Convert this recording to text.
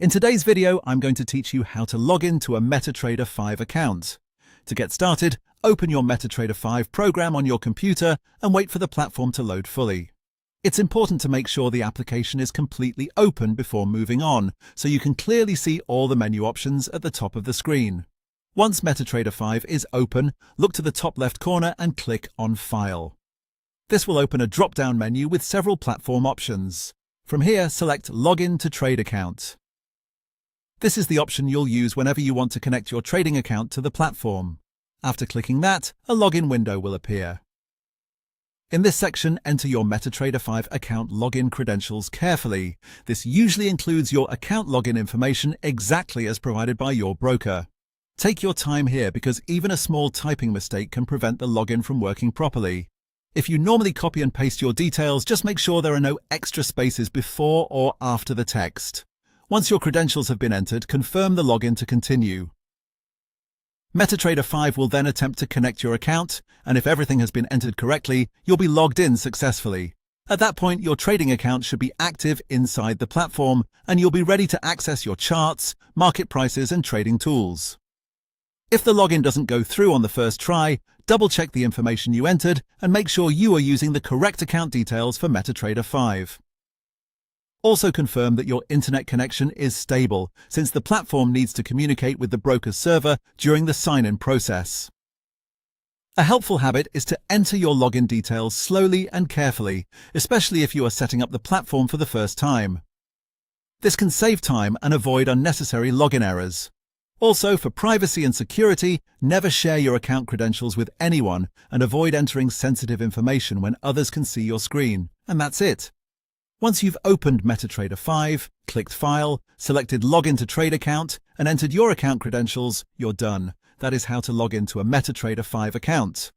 In today's video, I'm going to teach you how to log in to a MetaTrader 5 account. To get started, open your MetaTrader 5 program on your computer and wait for the platform to load fully. It's important to make sure the application is completely open before moving on, so you can clearly see all the menu options at the top of the screen. Once MetaTrader 5 is open, look to the top left corner and click on File. This will open a drop-down menu with several platform options. From here, select Login to Trade Account. This is the option you'll use whenever you want to connect your trading account to the platform. After clicking that, a login window will appear. In this section, enter your MetaTrader 5 account login credentials carefully. This usually includes your account login information exactly as provided by your broker. Take your time here because even a small typing mistake can prevent the login from working properly. If you normally copy and paste your details, just make sure there are no extra spaces before or after the text. Once your credentials have been entered, confirm the login to continue. MetaTrader 5 will then attempt to connect your account, and if everything has been entered correctly, you'll be logged in successfully. At that point, your trading account should be active inside the platform, and you'll be ready to access your charts, market prices, and trading tools. If the login doesn't go through on the first try, double-check the information you entered and make sure you are using the correct account details for MetaTrader 5. Also confirm that your internet connection is stable, since the platform needs to communicate with the broker's server during the sign-in process. A helpful habit is to enter your login details slowly and carefully, especially if you are setting up the platform for the first time. This can save time and avoid unnecessary login errors. Also, for privacy and security, never share your account credentials with anyone and avoid entering sensitive information when others can see your screen. And that's it. Once you've opened MetaTrader 5, clicked File, selected Login to Trade Account, and entered your account credentials, you're done. That is how to log into a MetaTrader 5 account.